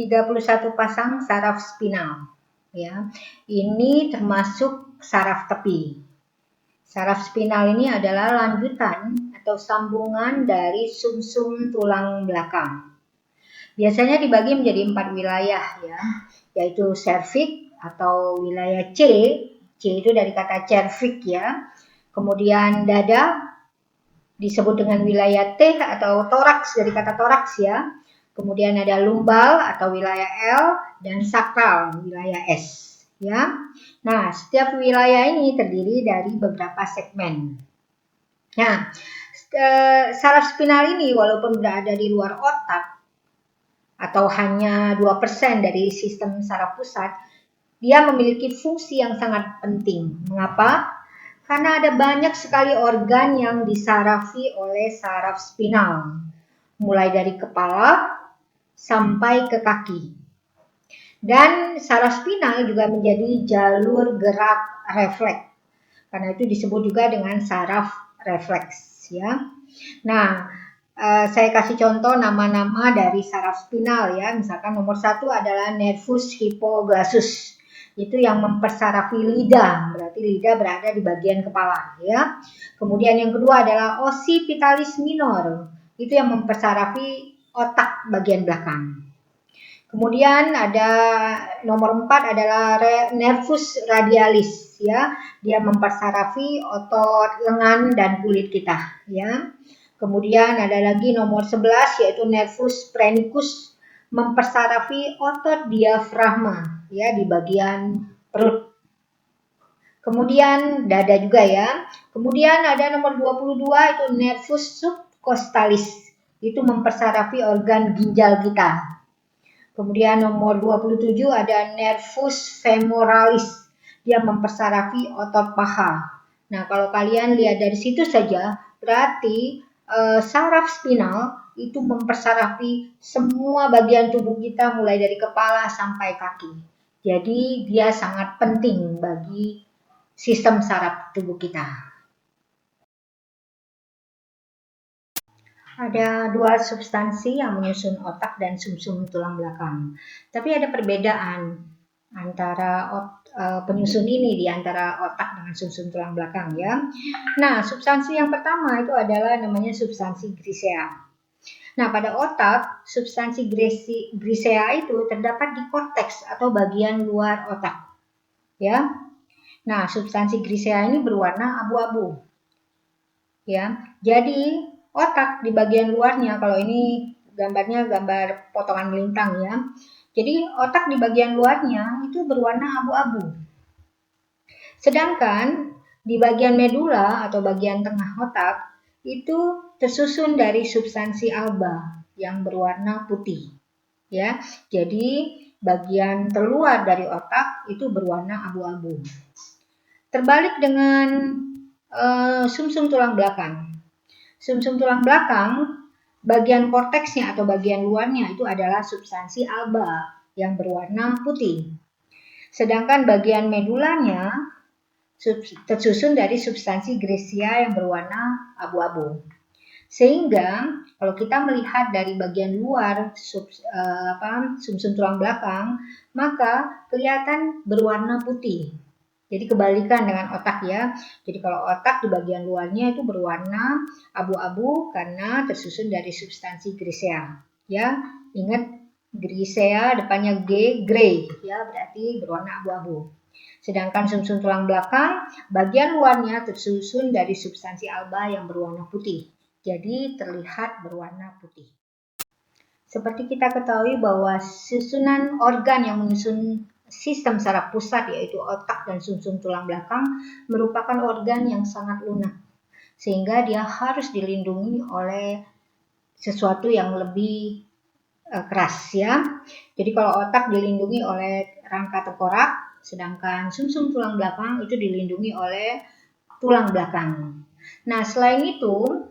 31 pasang saraf spinal. Ya, ini termasuk saraf tepi. Saraf spinal ini adalah lanjutan atau sambungan dari sumsum tulang belakang. Biasanya dibagi menjadi 4 wilayah ya, yaitu cervix atau wilayah C. C itu dari kata cervix ya. Kemudian dada disebut dengan wilayah T atau toraks dari kata toraks ya. Kemudian ada lumbal atau wilayah L dan sakral wilayah S ya. Nah, setiap wilayah ini terdiri dari beberapa segmen. Nah, saraf spinal ini walaupun berada di luar otak atau hanya 2% dari sistem saraf pusat, dia memiliki fungsi yang sangat penting. Mengapa? Karena ada banyak sekali organ yang disarafi oleh saraf spinal, mulai dari kepala sampai ke kaki. Dan saraf spinal juga menjadi jalur gerak refleks. Karena itu disebut juga dengan saraf refleks ya. Nah, saya kasih contoh nama-nama dari saraf spinal ya. Misalkan nomor 1 adalah nervus hypoglossus. Itu yang mempersarafi lidah, berarti lidah berada di bagian kepala ya. Kemudian yang kedua adalah occipitalis minor, itu yang mempersarafi otak bagian belakang. Kemudian ada nomor 4 adalah nervus radialis ya, dia mempersarafi otot lengan dan kulit kita ya. Kemudian ada lagi nomor 11 yaitu nervus phrenicus, mempersarafi otot diafragma ya di bagian perut. Kemudian dada juga ya. Kemudian ada nomor 22 itu nervus subcostalis, itu mempersarafi organ ginjal kita. Kemudian nomor 27 ada nervus femoralis, dia mempersarafi otot paha. Nah, kalau kalian lihat dari situ saja, berarti saraf spinal itu mempersarafi semua bagian tubuh kita mulai dari kepala sampai kaki. Jadi dia sangat penting bagi sistem saraf tubuh kita. Ada 2 substansi yang menyusun otak dan sumsum tulang belakang. Tapi ada perbedaan antara penyusun ini di antara otak dengan sumsum tulang belakang ya. Nah, substansi yang pertama itu adalah namanya substansi grisea. Nah, pada otak, substansi grisea itu terdapat di korteks atau bagian luar otak. Ya. Nah, substansi grisea ini berwarna abu-abu. Ya. Jadi otak di bagian luarnya, kalau ini gambarnya gambar potongan melintang ya. Jadi otak di bagian luarnya itu berwarna abu-abu. Sedangkan di bagian medula atau bagian tengah otak itu tersusun dari substansi alba yang berwarna putih. Ya. Jadi bagian terluar dari otak itu berwarna abu-abu. Terbalik dengan sumsum tulang belakang. Sumsum tulang belakang, bagian korteksnya atau bagian luarnya itu adalah substansi alba yang berwarna putih. Sedangkan bagian medulanya tersusun dari substansi grisea yang berwarna abu-abu. Sehingga kalau kita melihat dari bagian luar sumsum tulang belakang, maka kelihatan berwarna putih. Jadi kebalikan dengan otak ya. Jadi kalau otak di bagian luarnya itu berwarna abu-abu karena tersusun dari substansi grisea. Ya, ingat grisea depannya G, grey ya, berarti berwarna abu-abu. Sedangkan sumsum tulang belakang bagian luarnya tersusun dari substansi alba yang berwarna putih. Jadi terlihat berwarna putih. Seperti kita ketahui bahwa susunan organ yang menyusun sistem saraf pusat yaitu otak dan sumsum tulang belakang merupakan organ yang sangat lunak, sehingga dia harus dilindungi oleh sesuatu yang lebih keras ya. Jadi kalau otak dilindungi oleh rangka tengkorak, sedangkan sumsum tulang belakang itu dilindungi oleh tulang belakang. Nah, selain itu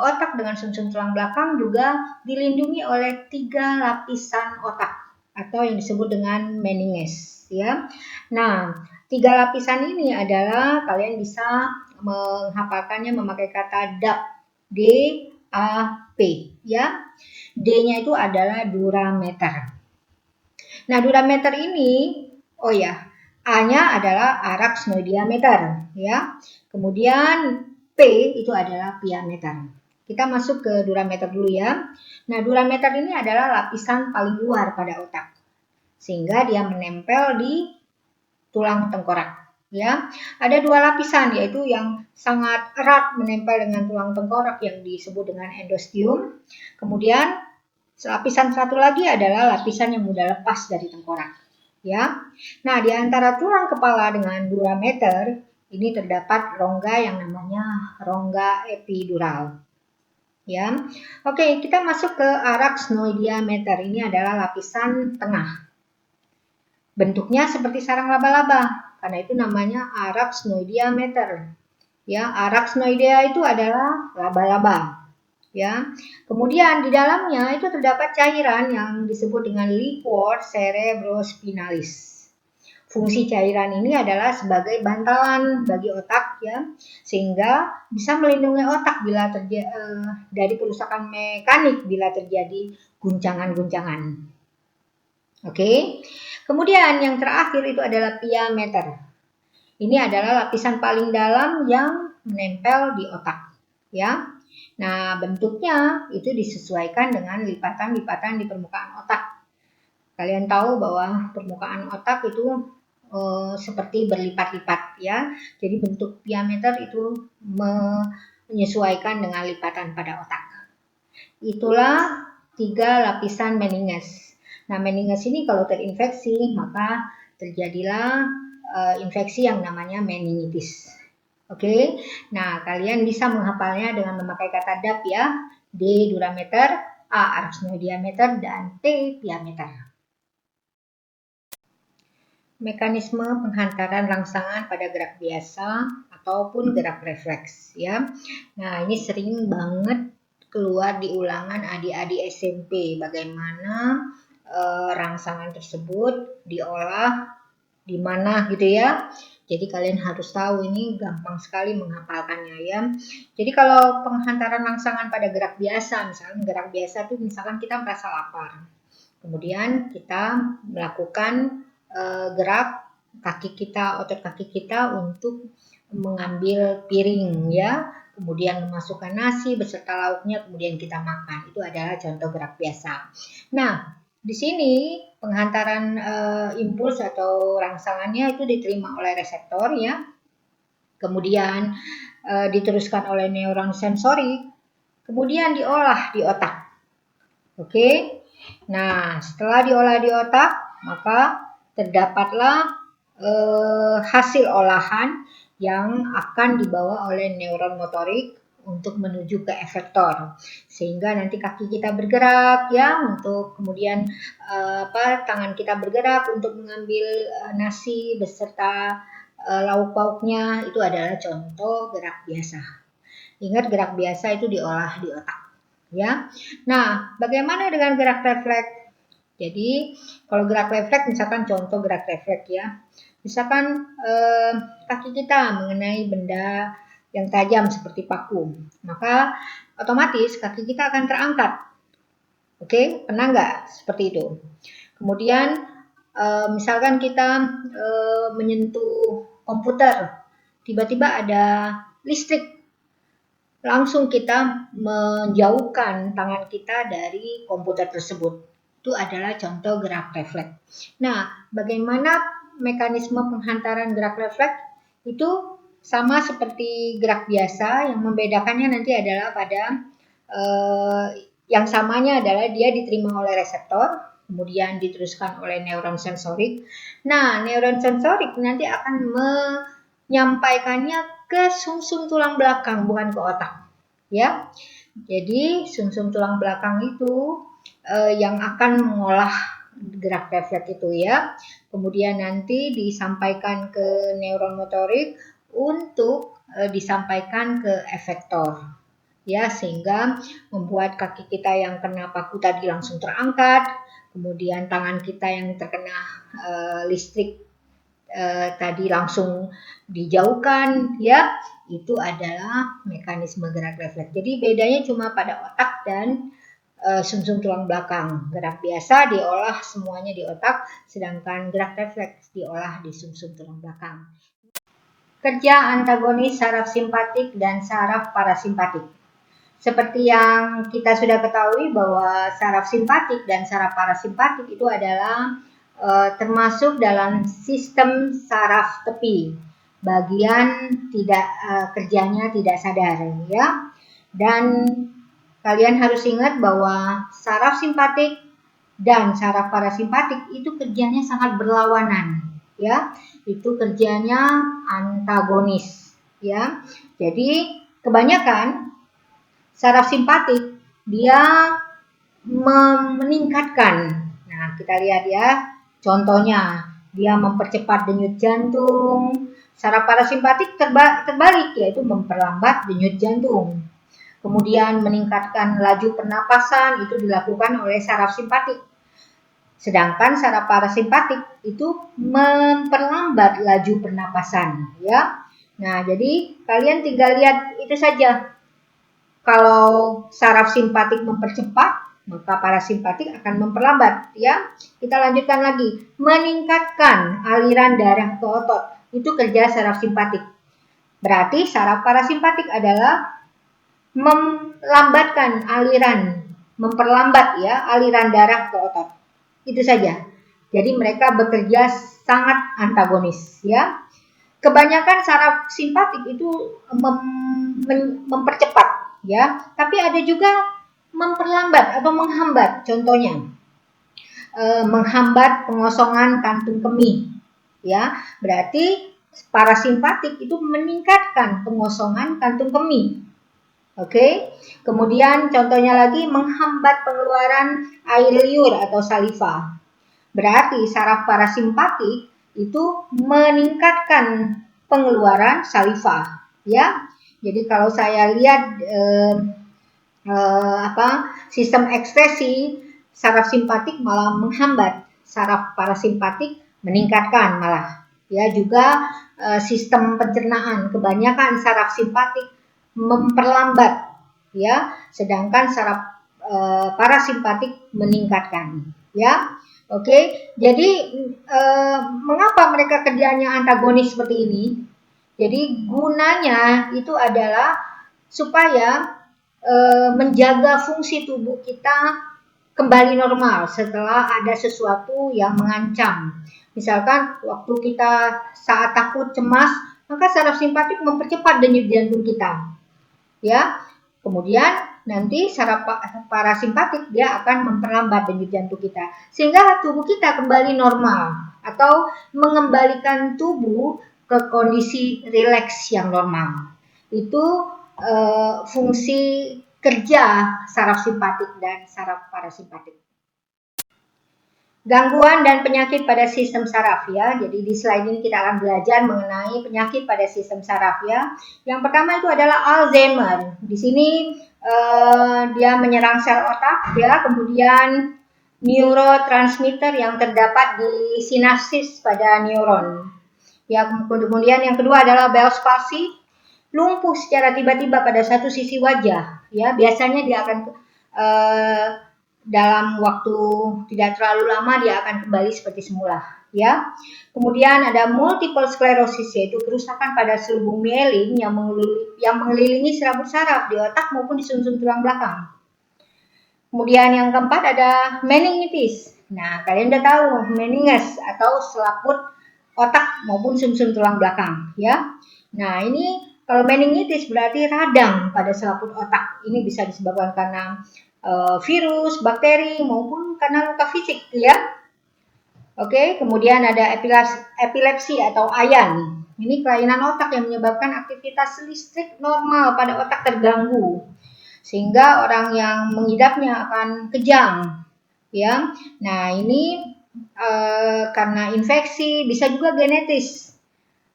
otak dengan sumsum tulang belakang juga dilindungi oleh 3 lapisan otak atau yang disebut dengan meninges ya. Nah, 3 lapisan ini adalah kalian bisa menghafalkannya memakai kata DAP, D A P ya. D-nya itu adalah durameter. Nah, durameter ini, oh ya, A-nya adalah araxhnoidiameter, ya. Kemudian P itu adalah piameter. Kita masuk ke durameter dulu ya. Nah, durameter ini adalah lapisan paling luar pada otak, sehingga dia menempel di tulang tengkorak. Ya, ada dua lapisan, yaitu yang sangat erat menempel dengan tulang tengkorak yang disebut dengan endosteum. Kemudian lapisan satu lagi adalah lapisan yang mudah lepas dari tengkorak. Ya, nah di antara tulang kepala dengan durameter ini terdapat rongga yang namanya rongga epidural. Ya, oke, kita masuk ke araxhnoidiameter. Ini adalah lapisan tengah. Bentuknya seperti sarang laba-laba, karena itu namanya araxhnoidiameter. Ya, araxhnoidea itu adalah laba-laba. Ya, kemudian di dalamnya itu terdapat cairan yang disebut dengan liquor cerebrospinalis. Fungsi cairan ini adalah sebagai bantalan bagi otak, ya, sehingga bisa melindungi otak bila dari kerusakan mekanik bila terjadi guncangan-guncangan. Oke, kemudian yang terakhir itu adalah piameter. Ini adalah lapisan paling dalam yang menempel di otak, ya. Nah, bentuknya itu disesuaikan dengan lipatan-lipatan di permukaan otak. Kalian tahu bahwa permukaan otak itu seperti berlipat-lipat, ya. Jadi bentuk diameter itu menyesuaikan dengan lipatan pada otak. Itulah 3 lapisan meninges. Nah, meninges ini kalau terinfeksi, maka terjadilah infeksi yang namanya meningitis. Oke, nah kalian bisa menghafalnya dengan memakai kata DAP ya. D durameter, A araxhnoidiameter, dan T piameter. Mekanisme penghantaran rangsangan pada gerak biasa ataupun gerak refleks ya. Nah, ini sering banget keluar di ulangan adik-adik SMP, bagaimana rangsangan tersebut diolah di mana gitu ya. Jadi kalian harus tahu, ini gampang sekali menghafalkannya ya. Jadi kalau penghantaran rangsangan pada gerak biasa, misalnya gerak biasa itu misalkan kita merasa lapar. Kemudian kita melakukan gerak kaki kita, otot kaki kita untuk mengambil piring ya. Kemudian memasukkan nasi beserta lauknya, kemudian kita makan. Itu adalah contoh gerak biasa. Nah, di sini penghantaran impuls atau rangsangannya itu diterima oleh reseptor ya. Kemudian diteruskan oleh neuron sensorik, kemudian diolah di otak. Oke. Nah, setelah diolah di otak, maka terdapatlah hasil olahan yang akan dibawa oleh neuron motorik untuk menuju ke efektor, sehingga nanti kaki kita bergerak ya, untuk kemudian tangan kita bergerak untuk mengambil nasi beserta lauk pauknya. Itu adalah contoh gerak biasa. Ingat, gerak biasa itu diolah di otak ya. Nah, bagaimana dengan gerak refleks? Jadi kalau gerak refleks, misalkan contoh gerak refleks ya, misalkan kaki kita mengenai benda yang tajam seperti paku, maka otomatis kaki kita akan terangkat. Oke, pernah nggak seperti itu? Kemudian misalkan kita menyentuh komputer, tiba-tiba ada listrik, langsung kita menjauhkan tangan kita dari komputer tersebut. Itu adalah contoh gerak refleks. Nah, bagaimana mekanisme penghantaran gerak refleks? Itu sama seperti gerak biasa, yang membedakannya nanti adalah pada yang samanya adalah dia diterima oleh reseptor, kemudian diteruskan oleh neuron sensorik. Nah, neuron sensorik nanti akan menyampaikannya ke sumsum tulang belakang, bukan ke otak. Ya, jadi sumsum tulang belakang itu yang akan mengolah gerak refleks itu ya. Kemudian nanti disampaikan ke neuron motorik untuk disampaikan ke efektor. Ya, sehingga membuat kaki kita yang kena paku tadi langsung terangkat, kemudian tangan kita yang terkena listrik tadi langsung dijauhkan ya. Itu adalah mekanisme gerak refleks. Jadi bedanya cuma pada otak dan sumsum tulang belakang. Gerak biasa diolah semuanya di otak, sedangkan gerak refleks diolah di sumsum tulang belakang. Kerja antagonis saraf simpatik dan saraf parasimpatik. Seperti yang kita sudah ketahui bahwa saraf simpatik dan saraf parasimpatik itu adalah termasuk dalam sistem saraf tepi, bagian kerjanya tidak sadar, ya. Dan kalian harus ingat bahwa saraf simpatik dan saraf parasimpatik itu kerjanya sangat berlawanan, ya. Itu kerjanya antagonis, ya. Jadi kebanyakan saraf simpatik dia meningkatkan. Nah, kita lihat ya. Contohnya, dia mempercepat denyut jantung. Saraf parasimpatik terbalik, yaitu memperlambat denyut jantung. Kemudian meningkatkan laju pernapasan, itu dilakukan oleh saraf simpatik. Sedangkan saraf parasimpatik itu memperlambat laju pernapasan, ya. Nah, jadi kalian tinggal lihat itu saja. Kalau saraf simpatik mempercepat, maka parasimpatik akan memperlambat, ya. Kita lanjutkan lagi, meningkatkan aliran darah ke otot. Itu kerja saraf simpatik. Berarti saraf parasimpatik adalah melambatkan aliran, memperlambat ya aliran darah ke otot. Itu saja. Jadi mereka bekerja sangat antagonis, ya. Kebanyakan saraf simpatik itu mempercepat, ya, tapi ada juga memperlambat atau menghambat. Contohnya, menghambat pengosongan kantung kemih, ya. Berarti parasimpatik itu meningkatkan pengosongan kantung kemih. Oke. Kemudian contohnya lagi menghambat pengeluaran air liur atau saliva. Berarti saraf parasimpatik itu meningkatkan pengeluaran saliva, ya. Jadi kalau saya lihat sistem ekskresi, saraf simpatik malah menghambat, saraf parasimpatik meningkatkan malah. Ya, juga sistem pencernaan, kebanyakan saraf simpatik memperlambat, ya, sedangkan saraf parasimpatik meningkatkan, ya. Oke, jadi mengapa mereka kerjanya antagonis seperti ini? Jadi gunanya itu adalah supaya menjaga fungsi tubuh kita kembali normal setelah ada sesuatu yang mengancam. Misalkan waktu kita saat takut, cemas, maka saraf simpatik mempercepat denyut jantung kita. Ya, kemudian nanti saraf parasimpatik dia akan memperlambat denyut jantung kita sehingga tubuh kita kembali normal atau mengembalikan tubuh ke kondisi rileks yang normal. Itu fungsi kerja saraf simpatik dan saraf parasimpatik. Gangguan dan penyakit pada sistem saraf, ya. Jadi di slide ini kita akan belajar mengenai penyakit pada sistem saraf, ya. Yang pertama itu adalah Alzheimer. Di sini dia menyerang sel otak, ya. Kemudian neurotransmitter yang terdapat di sinapsis pada neuron. Ya, kemudian yang kedua adalah Bell's palsy, lumpuh secara tiba-tiba pada satu sisi wajah, ya. Biasanya dia akan dalam waktu tidak terlalu lama dia akan kembali seperti semula, ya. Kemudian ada multiple sclerosis, yaitu kerusakan pada selubung mielin yang mengelilingi serabut saraf di otak maupun di sumsum tulang belakang. Kemudian yang keempat ada meningitis. Nah, kalian udah tahu meninges atau selaput otak maupun sumsum tulang belakang, ya. Nah, ini kalau meningitis berarti radang pada selaput otak. Ini bisa disebabkan karena virus, bakteri, maupun karena luka fisik, ya. Oke, kemudian ada epilepsi atau ayan. Ini kelainan otak yang menyebabkan aktivitas listrik normal pada otak terganggu, sehingga orang yang mengidapnya akan kejang, ya. Nah, ini karena infeksi, bisa juga genetis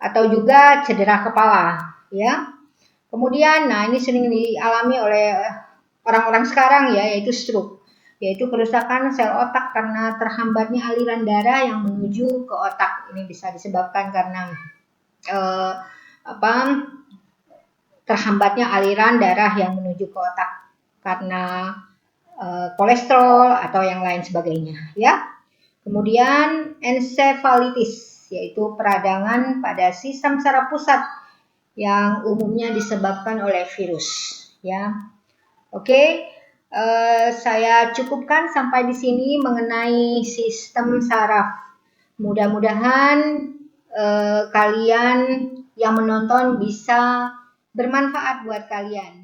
atau juga cedera kepala, ya. Kemudian, nah ini sering dialami oleh orang-orang sekarang, ya, yaitu stroke, yaitu kerusakan sel otak karena terhambatnya aliran darah yang menuju ke otak. Ini bisa disebabkan karena terhambatnya aliran darah yang menuju ke otak karena kolesterol atau yang lain sebagainya, ya. Kemudian encephalitis, yaitu peradangan pada sistem saraf pusat yang umumnya disebabkan oleh virus, ya. Oke, saya cukupkan sampai di sini mengenai sistem saraf. Mudah-mudahan kalian yang menonton bisa bermanfaat buat kalian.